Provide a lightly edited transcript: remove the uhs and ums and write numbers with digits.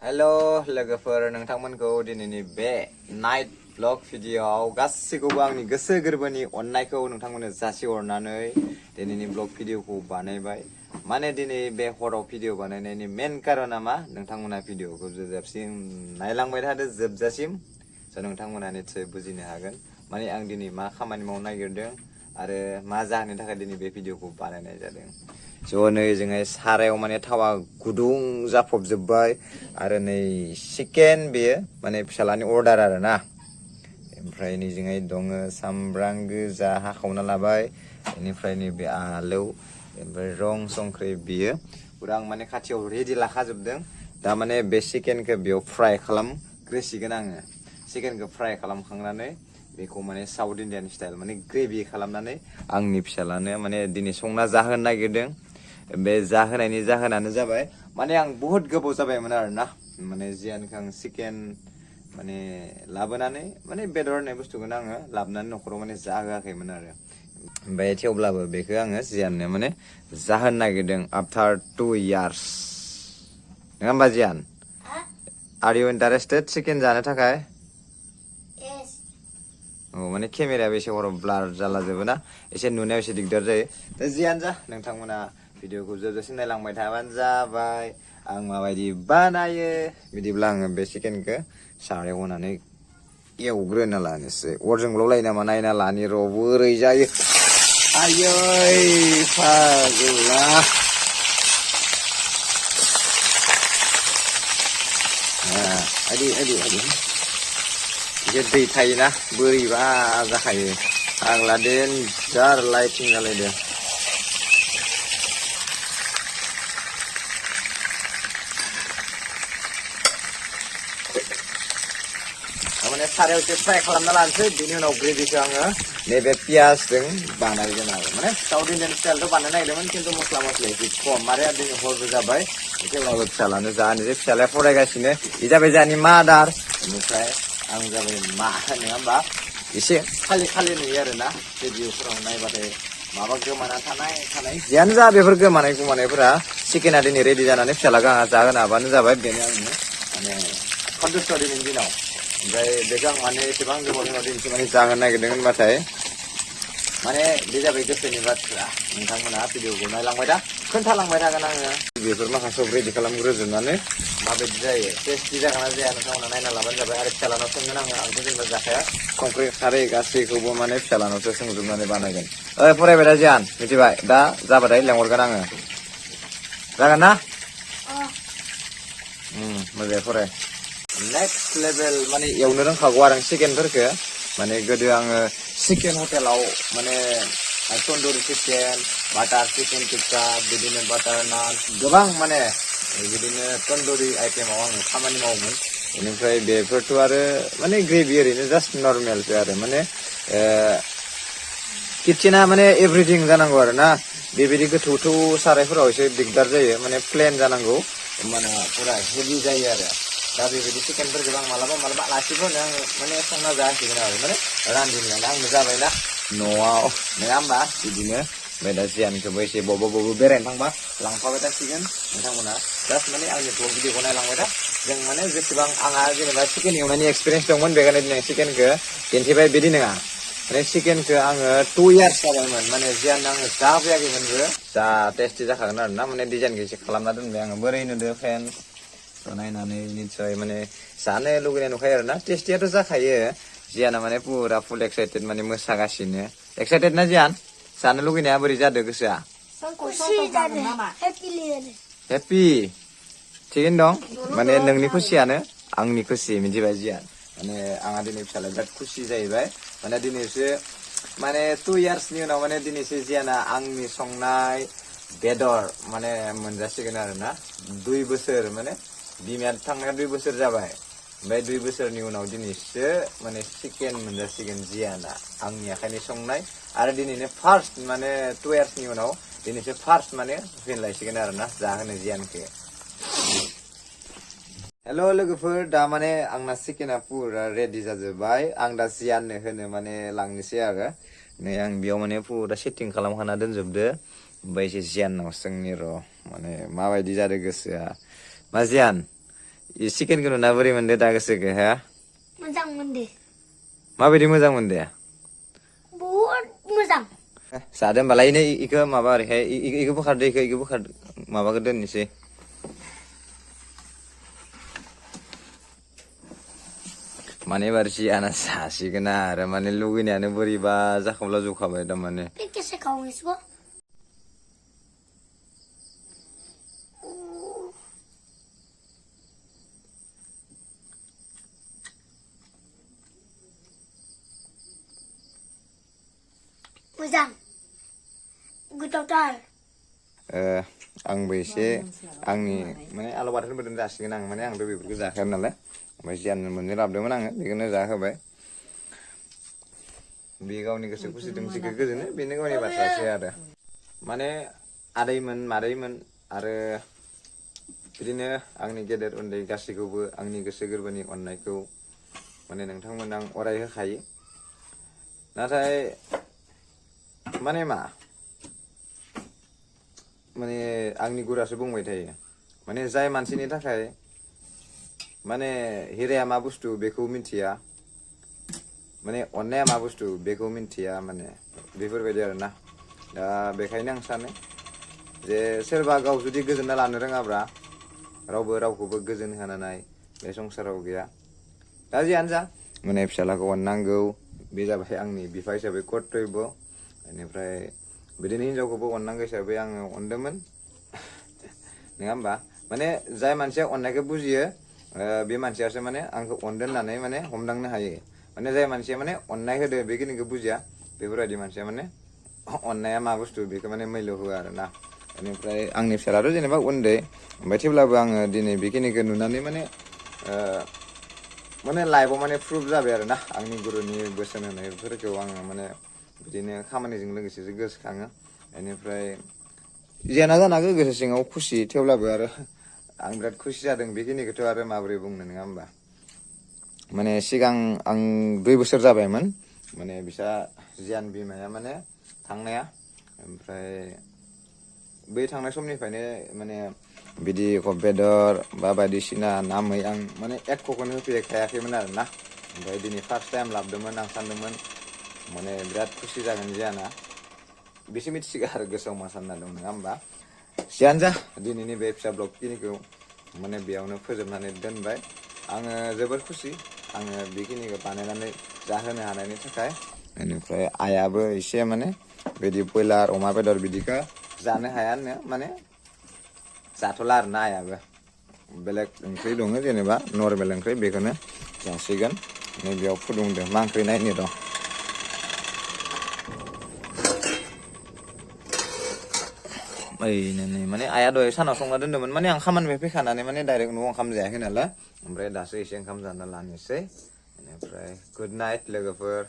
Hello लोगोफोर नोंथांमोनखौ दिनैनि बे नाइट ब्लग भिडियोआव गासैखौबो आंनि गोसो गोरबोनि अननायखौ नोंथांमोननो जासिहरनानै दिनैनि ब्लग भिडियोखौ बानायबाय। माने दिनै बे हराव भिडियो बानायनायनि मेन कारना मा नोंथांमोना भिडियोखौ जोबजासिम नायलांबाय थादो जोबजासिम स' नोंथांमोना निसय बुजिनो हागोन माने आं दिनै मा खामानि मावनो नागिरदों आरो मा जाहोननि थाखाय दिनै बे भिडियोखौ बानायनाय जादों। स' नै जोङो सारायाव माने थावा गुदुं जाफबजोब्बाय आरो नै चिकेन बेयो माने फिसालानि अर्डार आरो ना। ओमफ्राय नैजोंहाय दङ सामब्राम गोजा हाखावना लाबाय, बेनिफ्राय नैबे आलौ, ओमफ्राय रं संख्रि बेयो फुरा आं माने खाथियाव रेडि लाखाजोबदों। दा माने बे चिकेनखौ बेयाव फ्राय खालामग्रोसिगोन आङो। चिकेनखौ फ्राय खालामखांनानै बेखौ माने साउथ इण्डियान स्टाइल माने ग्रेभि खालामनानै आंनि फिसालानो माने दिनै संना जाहोनो नागिरदों। बे जाहोनायनि जाहोनानो जाबाय माने आं बुहुत गोबाव जाबायमोन आरोना माने जियानखो आं चिकेन माने लाबोनानै माने बेदर होननाय बुस्थुखौनो आङो लाबोनानै न'खराव माने जाहोआखैमोन आरो। ओमफ्राय थेवब्लाबो बेखौ आङो जियाननो माने जाहोनो नागिरदों आफ्टार 2 years। नङा होमबा जियान? आर इउ इन्टारेस्टेड चिकेन जानो थाखाय? औ माने केमेरायाबो एसे हराव ब्लार जाला जोबो ना, एसे नुनायाव एसे दिगदार जायो। दा जियानो जा नोंथांमोना भिडियोखौ जोबजासिम नायलांबाय थाबानो जाबाय आं माबायदि बानायो। बिदिब्ला आङो बे चिकेनखौ सारायाव होनानै एवग्रोना लानोसै। अर जोंब्लावलायो नामा नायना लानि र' बोरै जायो। आयै फाग्ला एसे दै थायोना बोरैबा जाखायो। आंला देनजार लाइटिं जालायदों। माने सारायाव एसे फ्राय खालामना लानोसै, बिनि उनाव ग्रेभिखौ आङो नैबे पियासजों बानायगोन आरो। माने साउथ इण्डियान स्टाइलथ' बानायनो नागिरदोंमोन खिन्थु मस्ला मस्लि एसे खम आरो दिनै हरबो जाबाय। थेवब्लाबो फिसालानो जानोसै, फिसालाया फरायगासिनो, बे जाबाय जोंहानि मादार। बेनिफ्राय आं जाबाय मा नङा होमबा? एसे खालि खालि नुयो आरोना भिडिअफोराव नायबाथाय माबा गोमाना थानाय जियानो जा बेफोर गोमानायफोरा चिकेना दिनै रेडि जानानै फिसालाखौ आंहा जाहोनो हाबानो जाबाय। बेनो आंनि माने सन्तुष्ट दिनैनि दिनाव। ओमफ्राय बेखौ आं माने एसेबां गोबावनि उनाव दिनैसो माने जाहोनो नागिरदों होनबाथाय माने बे जाबाय गोसोनि बाथ्रा। नोंथांमोना भिडिअखौ नायलांबाय था, खोन्थालांबाय थागोन आङो। बेफोर माखासे रेडि खालामग्रोजोबनानै माबायदि जायो, टेस्टि जागोन ना जाया नोंथांमोना नायना लाबानो जाबाय। आरो फिसालानाव सोंगोन आंथ' जेनेबा जाखाया, संख्रि खारै गासैखौबो माने फिसालानावसो सोंजोबनानै बानायगोन। फरायबाय दा जियान? मिथिबाय? दा जाबाथाय लेंहरगोन आङो। जागोन ना? मोजाङै फराय। नेक्स्ट लेभेल माने एवनो रोंखागौ आरो चिकेनफोरखौ। माने गोदो आङो चिकेन हटेलाव माने तन्दुरि चिकेन, बाटार चिकेन टिक्का, बिदिनो बाटार नान गोबां माने बिदिनो तन्दुरि आइटेमाव आङो खामानि मावोमोन। बेनिफ्राय बेफोरथ' आरो माने ग्रेभि ओरैनो जास्ट नर्मेलसो आरो माने किटचेना माने एभ्रिथिं जानांगौ आरो ना। बेबायदि गोथौ सारायफोराव एसे दिगदार जायो, माने प्लेन जानांगौ होमबाना फुरा हेभि जायो आरो। दा बेबायदि चिकेनफोरखौ आं मालाबा आलासिफोरनो आङो माने संना जाहोसिगोन आरो माने रान्दिनियानो आंनो जाबायना न'आव, नङा होमबा? बिदिनो ओमफ्राय दा जियानखौबो एसे बबावबा बेरायनो थांबा लांफाबाय थासिगोन। नोंथांमोना जास्ट माने आंनि ब्लग भिडिअखौ नायलांबाय था। जों माने जेसेबां आंहा जेनेबा चिकेन एवनायनि एक्सपिरियेन्स दंमोन बेखायनो दिनै चिकेनखौ दिन्थिबाय। बिदि नङा माने चिकेनखौ आङो 2 years जाबायमोन माने जियान आङो जाफैयाखैमोनबो। जा टेस्टि जाखागोन आरो ना, माने डिजाइनखौ एसे खालामना दोनबाय आङो। बोरै नुदो फ्रेन्ड्स? नायनानै निसय माने जानो लुगैनाय नुखायो आरो ना। टेस्टियाथ' जाखायो। जियाना माने पुरा फुल एक्साइटेड माने मोसागासिनो। एक्साइटेड ना जियान? जानो लुगैनाया बोरै जादों गोसोआ? हेपि थिगैनो दं माने नोंनि खुसियानो आंनि खुसि, मिथिबाय जियान? माने आंहा दिनै फिसालाया बिराद खुसि जाहैबाय। माने दिनैसो माने 2 yearsनि उनाव माने दिनैसो जियाना आंनि संनाय बेदर माने मोनजासिगोन आरो ना। 2 बोसोर माने बिमाया थांनाया 2 बोसोर जाबाय। ओमफ्राय 2 बोसोरनि उनाव दिनैसो माने चिकेन मोनजासिगोन जियाना आंनि आखाइनि संनाय। आरो दिनैनो फार्स्ट माने 2 yearsनि उनाव दिनैसो फार्स्ट माने फैलायसिगोन आरो ना जाहोनो जियानखौ। हेल' लोगोफोर, दा माने आंना चिकेना पुरा रेडि जाजोब्बाय। आं दा जियाननो होनो माने लांनोसै आरो। नै आं बेयाव माने पुरा सेटिं खालामखाना दोनजोबदो। ओमफ्राय एसे जियाननाव सोंनि र' माने माबायदि जादों गोसोआ। मा जियान चिकेनखौ नुना बोरै मोनदो दा गोसोखो हा मोजां मोनदो माबायदि मोजां मोनदो बहुद मोजां जादो होमबालाय इखो माबा ओरैहाय इखो बोखारदो इखो बोखार माबाखौ दोननोसै माने एबार जियाना जासिगोन आरो माने लुगैनायानो बोरैबा जाखांब्ला जखाबाय थारमाने बे कैसे खाऊं इसको मोजां गोथावथार आंबो एसे आंनि माने आलु बाथोनबो दोन जासिगोन आं माने आंथ' बेफोरखौ जाखाया नालाय ओमफ्राय जियानो मोननो लाबोदोंमोन आङो बेखौनो जाहोबाय बे गावनि गोसो खुसि दोंसेखौ गोजोनो बेनो गावनि बाथ्रासै आरो माने आदैमोन मादैमोन आरो बिदिनो आंनि गेदेर उन्दै गासैखौबो आंनि गोसो गोरबोनि अननायखौ माने नोंथांमोन आं अराय होखायो नाथाय माने मा माने आंनि गुरासो बुंबाय थायो माने जाय मानसिनि थाखाय माने हिराया मा बुस्थु बेखौ मिथिया माने अननाया मा बुस्थु बेखौ मिथिया माने बेफोरबायदि आरोना दा बेखायनो आं सानो जे सोरबा गाव जुदि गोजोनना लानो रोङाब्ला रावबो रावखौबो गोजोन होनाय बे संसाराव गैया दा जियानो जा माने फिसालाखौ अननांगौ बे जाबाय आंनि बिफा हिसाबै कर्तब्य बेनिफ्राय बिदिनो हिनजावखौबो अननांगौ हिसाबै आङो अनदोंमोन नङा होमबा माने जाय मानसिया अननायखौ बुजियो बे मानसियासो माने आंखौ अनदों होननानै माने हमदांनो हायो माने जाय मानसिया माने अननाय होदो बेखिनिखौ बुजिया बेफोरबायदि मानसिया माने अननाया मा बुस्थु बेखौ माने मैल्य होआ आरोना बेनिफ्राय आंनि फिसालाथ' जेनेबा उन्दै ओमफ्राय थेवब्लाबो आङो दिनै बेखिनिखौ नुनानै माने लाइफआव माने प्रुभ जाबाय आरोना आंनि गुरुनि बोसोन होनायफोरखौ आङो माने बिदिनो खामानिजों लोगोसेसो गोसोखाङो बेनिफ्राय जियाना जानो हागौ गोसो सिङाव खुसि थेवब्लाबो आरो आं बिराद खुसि जादों बेखिनिखौथ' आरो माबोरै बुंनो नङा होमबा माने सिगां आं 2 बोसोर जाबायमोन माने बिसा जियान बिमाया माने थांनाया ओमफ्राय बै थांनाय समनिफ्रायनो माने बिदि बेदर बा बायदिसिना ना मै आं माने एख'खौनो होफेरखायाखैमोन आरोना ओमफ्राय दिनै फार्स्ट टाइम लाबोदोंमोन आं सानदोंमोन माने बिराद खुसि जागोन जियाना बेसो मिथिसिगौ आरो गोसोआव मा सानना दं नङा होमबा जियानो जा दिनैनि बे फिसा ब्लग खिनिखौ माने बेयावनो फोजोबनानै दोनबाय आङो जोबोद खुसि आङो बेखिनिखौ बानायनानै जाहोनो हानायनि थाखाय बेनिफ्राय आइयाबो एसे माने बिदि ब्रयलार अमा बेदर बिदिखौ जानो हायानो माने जाथ'ला आरोना आइयाबो बेलेग ओंख्रि दङ जेनेबा नर्मेल ओंख्रि बेखौनो जासिगोन नैबेयाव फुदुंदो मा ओंख्रि नायनो दं ओइनै माने आइया दहाय सानाव संना दोन्दोंमोन माने आं खामानिनिफ्राय फैखानानै माने डाइरेक्ट न'आव ओंखाम जायाखै नालाय ओमफ्राय दासो एसे ओंखाम जाना लानोसै बेनिफ्राय गुड नाइट लोगोफोर